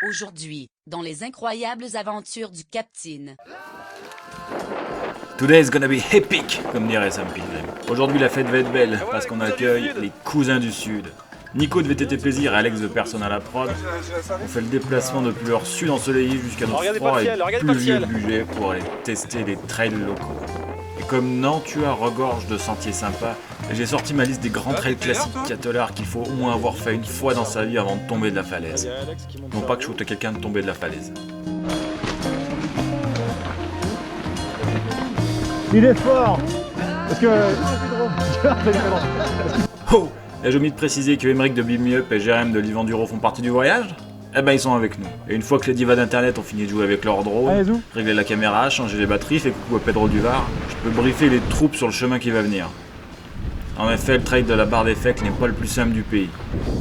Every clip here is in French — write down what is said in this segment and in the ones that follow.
Aujourd'hui, dans les incroyables aventures du Captain. Today is gonna be epic, comme dirait Sam Pilgrim. Aujourd'hui la fête va être belle, parce qu'on accueille les cousins du Sud. Nico de VTT Plaisir et Alex de Personne à la prod. On fait le déplacement depuis leur sud ensoleillé jusqu'à notre froid et pluvieux budget pour aller tester les trails locaux. Et comme Nantua regorge de sentiers sympas, j'ai sorti ma liste des grands trails classiques catholards qu'il faut au moins avoir fait une fois dans sa vie avant de tomber de la falaise. Non pas que je souhaite à quelqu'un de tomber de la falaise. Il est fort. Parce que... Oh! Ai-je omis de préciser que Emeric de Beam Me Up et Jérém de Livenduro font partie du voyage? Eh ben ils sont avec nous. Et une fois que les divas d'internet ont fini de jouer avec leur drone, régler la caméra, changer les batteries, fait coucou à Pedro Duvar, je peux briefer les troupes sur le chemin qui va venir. En effet, le trail de la barre des Fècles n'est pas le plus simple du pays.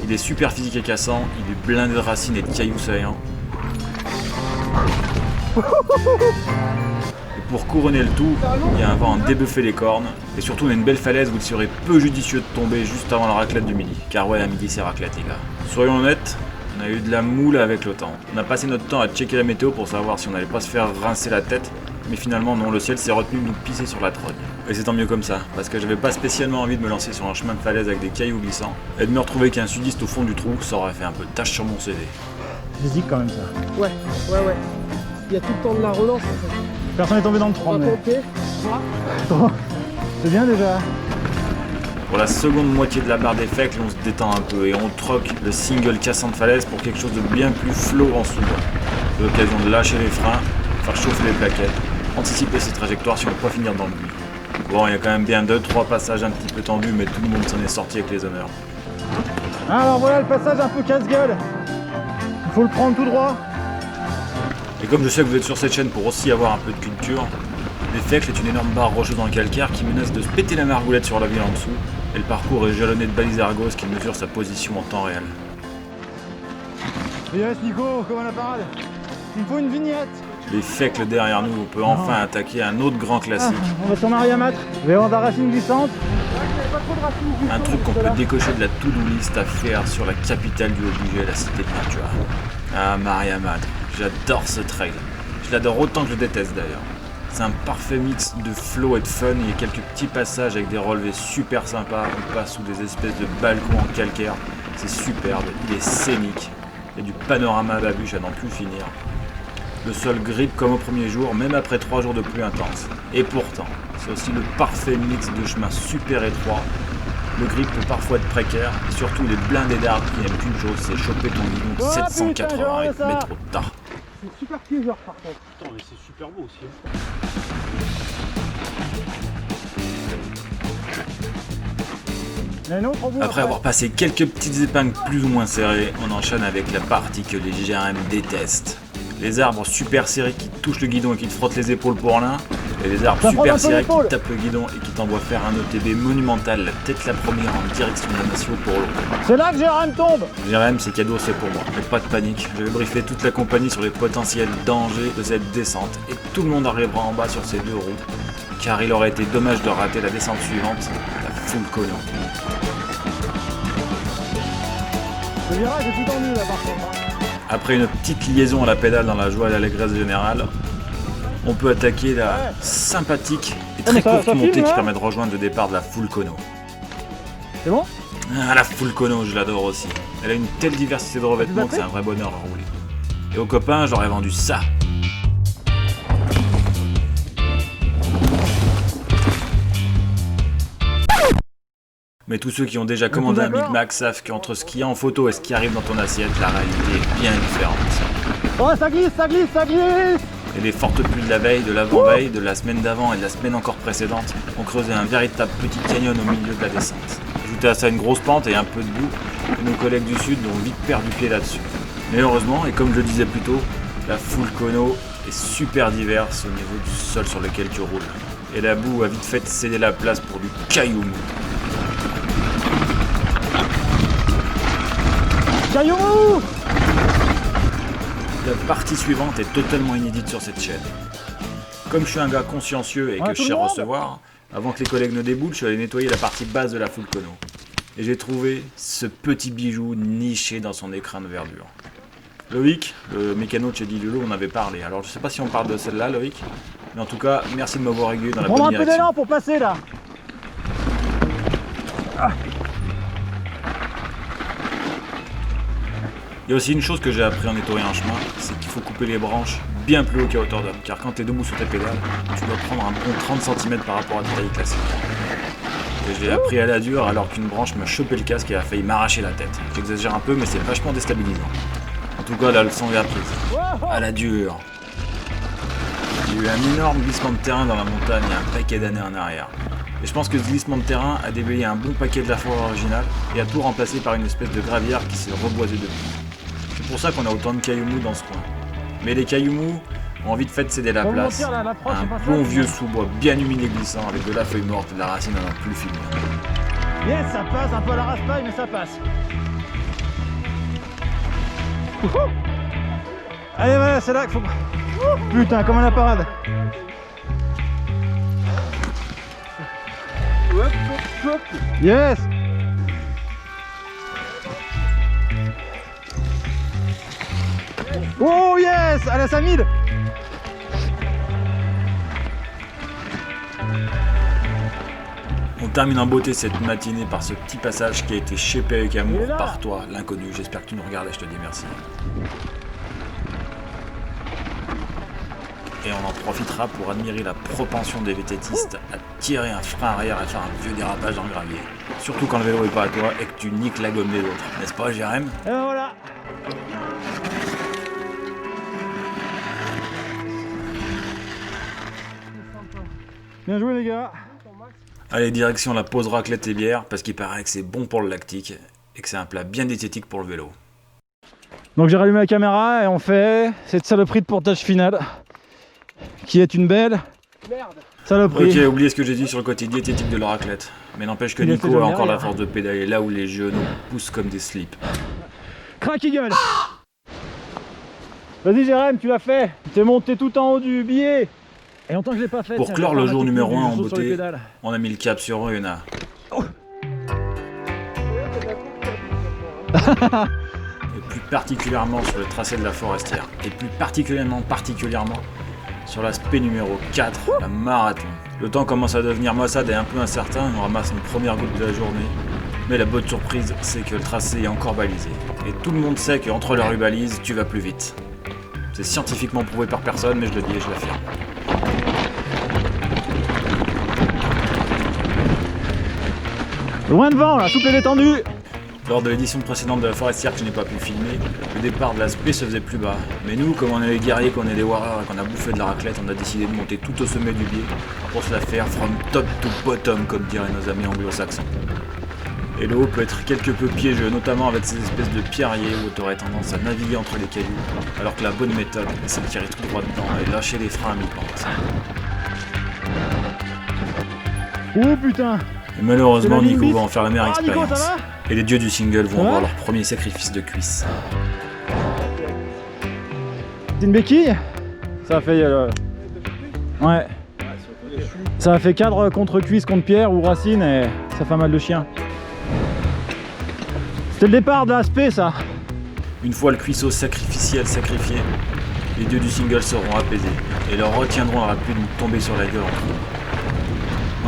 Il est super physique et cassant, il est blindé de racines et de cailloux saillants. Et pour couronner le tout, il y a un vent à en débeuffer les cornes, et surtout on a une belle falaise où il serait peu judicieux de tomber juste avant la raclette du midi. Car ouais, à midi c'est raclette les gars. Soyons honnêtes, on a eu de la moule avec le temps. On a passé notre temps à checker la météo pour savoir si on allait pas se faire rincer la tête, mais finalement non, le ciel s'est retenu de nous pisser sur la trogne. Et c'est tant mieux comme ça, parce que j'avais pas spécialement envie de me lancer sur un chemin de falaise avec des cailloux glissants, et de me retrouver qu'un sudiste au fond du trou, ça aurait fait un peu de tache sur mon CV. Physique quand même ça. Ouais. Il y a tout le temps de la relance en fait. Personne n'est tombé dans le trou. On va compter. C'est bien déjà. Pour la seconde moitié de la barre des Fècles, on se détend un peu et on troque le single cassant de falaise pour quelque chose de bien plus flow en sous-bois. C'est l'occasion de lâcher les freins, faire chauffer les plaquettes, anticiper ses trajectoires si on ne veut pas finir dans le buis. Bon, il y a quand même bien 2-3 passages un petit peu tendus, mais tout le monde s'en est sorti avec les honneurs. Alors voilà le passage un peu casse-gueule. Il faut le prendre tout droit. Et comme je sais que vous êtes sur cette chaîne pour aussi avoir un peu de culture, les Fècles est une énorme barre rocheuse dans le calcaire qui menace de se péter la margoulette sur la ville en dessous, et le parcours est jalonné de balises Argos qui mesurent sa position en temps réel. Yes Nico, comme à la parade. Il me faut une vignette. Les Fècles derrière nous, on peut enfin attaquer un autre grand classique. On va sur Maria-Mat. Véranda racine glissante. Un truc qu'on peut décocher de la to-do list à faire sur la capitale du Haut-Budget, la cité de Nantua. Ah, Maria-Mat, j'adore ce trail. Je l'adore autant que je le déteste d'ailleurs. C'est un parfait mix de flow et de fun, il y a quelques petits passages avec des relevés super sympas, on passe sous des espèces de balcons en calcaire, c'est superbe, il est scénique, il y a du panorama à la bûche à n'en plus finir. Le sol grippe comme au premier jour, même après 3 jours de pluie intense. Et pourtant, c'est aussi le parfait mix de chemins super étroits. Le grip peut parfois être précaire, et surtout il est blindé d'arbres qui n'aiment qu'une chose, c'est choper ton guidon de 788 mètres au tas. C'est super piégeur par contre. Putain, mais c'est super beau aussi. Après avoir passé quelques petites épingles plus ou moins serrées, on enchaîne avec la partie que les JRM détestent. Les arbres super serrés qui touchent le guidon et qui te frottent les épaules pour l'un, et les arbres super serrés qui tapent le guidon et qui t'envoient faire un OTB monumental, la tête la première en direction de la nation pour l'autre. C'est là que Jérém tombe. Jérém, c'est cadeau, c'est pour moi. Mais pas de panique, je vais briefer toute la compagnie sur les potentiels dangers de cette descente, et tout le monde arrivera en bas sur ces 2 roues, car il aurait été dommage de rater la descente suivante, la full collant. Le virage est tout tendu là par contre. Après une petite liaison à la pédale dans la joie et l'allégresse générale, on peut attaquer la sympathique et très courte montée qui permet de rejoindre le départ de la Full Cono. C'est bon? Ah, la Full Cono, je l'adore aussi. Elle a une telle diversité de revêtements que c'est un vrai bonheur à rouler. Et aux copains, j'aurais vendu ça. Mais tous ceux qui ont déjà commandé un Big Mac savent qu'entre ce qu'il y a en photo et ce qui arrive dans ton assiette, la réalité est bien différente. Oh ça glisse, ça glisse, ça glisse. Et les fortes pluies de la veille, de l'avant-veille, de la semaine d'avant et de la semaine encore précédente ont creusé un véritable petit canyon au milieu de la descente. Ajouté à ça une grosse pente et un peu de boue, et nos collègues du sud ont vite perdu pied là-dessus. Mais heureusement, et comme je le disais plus tôt, la Full Cono est super diverse au niveau du sol sur lequel tu roules. Et la boue a vite fait céder la place pour du caillou mou. Caillou. La partie suivante est totalement inédite sur cette chaîne. Comme je suis un gars consciencieux et que je sais recevoir, avant que les collègues ne déboulent, je suis allé nettoyer la partie basse de la Full Cono. Et j'ai trouvé ce petit bijou niché dans son écrin de verdure. Loïc, le mécano de chez Dilulo, on avait parlé. Alors je sais pas si on parle de celle-là, Loïc, mais en tout cas, merci de m'avoir aiguillé dans la bonne Prends un peu direction. d'élan pour passer là. Il y a aussi une chose que j'ai appris en nettoyant un chemin, c'est qu'il faut couper les branches bien plus haut qu'à hauteur d'homme, car quand tu es debout sur tes pédales, tu dois prendre un bon 30 cm par rapport à tes tailles classiques. Et je l'ai appris à la dure alors qu'une branche m'a chopé le casque et a failli m'arracher la tête. J'exagère un peu, mais c'est vachement déstabilisant. En tout cas, la leçon est apprise. À la dure. Il y a eu un énorme glissement de terrain dans la montagne il y a un paquet d'années en arrière. Et je pense que ce glissement de terrain a déblayé un bon paquet de la forêt originale et a tout remplacé par une espèce de gravière qui s'est reboisée depuis. C'est pour ça qu'on a autant de cailloux mous dans ce coin. Mais les cailloux mous ont envie de fait céder la place. Un bon vieux sous-bois bien humide et glissant avec de la feuille morte et de la racine à n'en plus finir. Yes, ça passe, un peu à la raspaille, mais ça passe. Allez, voilà, c'est là qu'il faut... Putain, comme à la parade. Yes. Oh yes, à la 5000. On termine en beauté cette matinée par ce petit passage qui a été shapé avec amour par toi, l'inconnu. J'espère que tu nous regardes et je te dis merci. Et on en profitera pour admirer la propension des vététistes à tirer un frein arrière et faire un vieux dérapage dans le gravier. Surtout quand le vélo est pas à toi et que tu niques la gomme des autres. N'est-ce pas, Jérém? Et ben voilà. Bien joué les gars. Allez, direction la pause raclette et bière, parce qu'il paraît que c'est bon pour le lactique et que c'est un plat bien diététique pour le vélo. Donc j'ai rallumé la caméra et on fait cette saloperie de portage final, qui est une belle saloperie. Ok, oubliez ce que j'ai dit sur le côté diététique de la raclette. Mais n'empêche que Il Nico était a jamais encore la rien. force de pédaler là où les genoux poussent comme des slips. Crac et gueule. Vas-y Jérém, tu l'as fait. T'es monté tout en haut du billet. Et longtemps que je l'ai pas fait. Pour tiens, clore je vais le faire jour ma numéro technique 1 du en saut sur les beauté, pédales. on a mis le cap sur Oyonnax. Et plus particulièrement sur le tracé de la Forestière. Et plus particulièrement sur l'aspect numéro 4, la marathon. Le temps commence à devenir maussade et un peu incertain, on ramasse une première goutte de la journée. Mais la bonne surprise, c'est que le tracé est encore balisé. Et tout le monde sait qu'entre leurs balises, tu vas plus vite. C'est scientifiquement prouvé par personne, mais je le dis et je l'affirme. Loin devant là, souple et détendu. Lors de l'édition précédente de la Forestière que je n'ai pas pu filmer, le départ de l'aspect se faisait plus bas. Mais nous, comme on est des guerriers, qu'on est des warriors et qu'on a bouffé de la raclette, on a décidé de monter tout au sommet du biais pour se la faire from top to bottom, comme diraient nos amis anglo-saxons. Et le haut peut être quelque peu piégeux, notamment avec ces espèces de pierriers où tu aurais tendance à naviguer entre les cailloux, alors que la bonne méthode, c'est de tirer tout droit dedans et lâcher les freins à mi-pente. Oh putain. Et malheureusement, C'est la Nico ligne va bis. en faire la meilleure Ah, Nico, expérience. ça va Et les dieux du single vont Ça va avoir leur premier sacrifice de cuisse. C'est une béquille. Ça a fait ouais. Ça a fait cadre contre cuisse contre pierre ou racine et ça fait mal de chien. C'était le départ de l'aspect ça. Une fois le cuisseau sacrificiel sacrifié, les dieux du single seront apaisés et leur retiendront à plus de nous tomber sur la gueule en trou.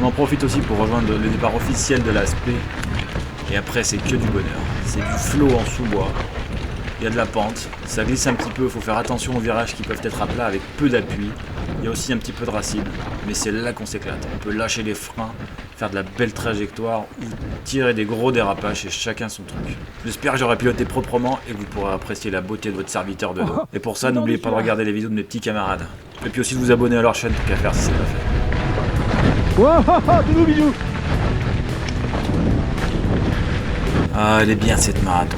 On en profite aussi pour rejoindre le départ officiel de l'aspect. Et après c'est que du bonheur. C'est du flot en sous-bois. Il y a de la pente, ça glisse un petit peu, il faut faire attention aux virages qui peuvent être à plat avec peu d'appui. Il y a aussi un petit peu de racine, mais c'est là qu'on s'éclate. On peut lâcher les freins, faire de la belle trajectoire ou tirer des gros dérapages et chacun son truc. J'espère que j'aurai piloté proprement et que vous pourrez apprécier la beauté de votre serviteur de dos. Et pour ça, n'oubliez pas de regarder les vidéos de mes petits camarades. Et puis aussi de vous abonner à leur chaîne, tant qu'à faire si c'est pas fait. Wow, bisous bisous. Ah, elle est bien cette marathon.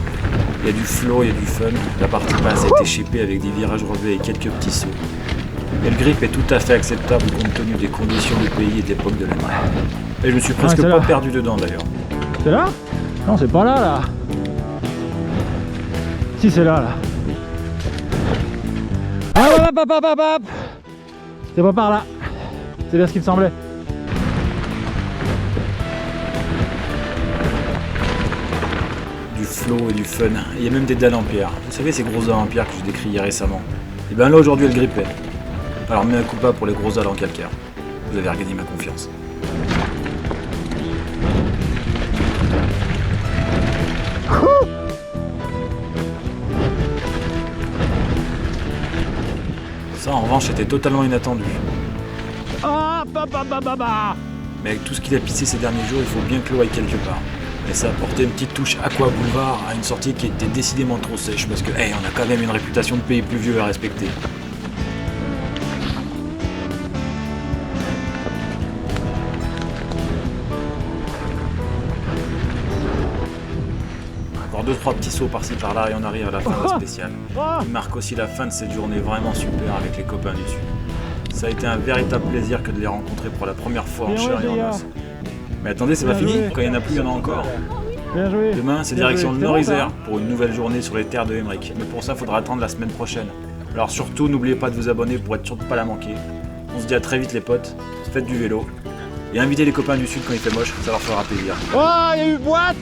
Il y a du flow, il y a du fun. La partie basse a été shapée avec des virages relevés et quelques petits sauts. Et le grip est tout à fait acceptable compte tenu des conditions du pays et de l'époque de l'année. Et je me suis presque c'est pas là. perdu dedans d'ailleurs. C'est là? Non, c'est pas là là. Si, c'est là là. Ah, hop. C'est pas par là. C'est bien ce qui me semblait. Du flow et du fun. Il y a même des dalles en pierre. Vous savez ces grosses dalles en pierre que j'ai décrit hier récemment? Et ben là aujourd'hui elles grippaient. Alors mets un coup pas pour les grosses dalles en calcaire. Vous avez regagné ma confiance. Ça en revanche était totalement inattendu. Mais avec tout ce qu'il a pissé ces derniers jours, il faut bien que l'eau aille quelque part. Et ça apportait une petite touche Aqua Boulevard à une sortie qui était décidément trop sèche parce que, hey, on a quand même une réputation de pays pluvieux à respecter. Encore 2-3 petits sauts par-ci par-là et on arrive à la fin de la spéciale. Il marque aussi la fin de cette journée vraiment super avec les copains du Sud. Ça a été un véritable plaisir que de les rencontrer pour la première fois en chair et en os. Mais attendez, c'est pas fini, quand il n'y en a plus, il y en a encore. Bien joué. Demain, c'est direction le Nord-Isère pour une nouvelle journée sur les terres de Emmerich. Mais pour ça, il faudra attendre la semaine prochaine. Alors surtout, n'oubliez pas de vous abonner pour être sûr de ne pas la manquer. On se dit à très vite les potes, faites du vélo. Et invitez les copains du Sud quand il fait moche, ça leur fera plaisir. Oh, il y a eu boîte.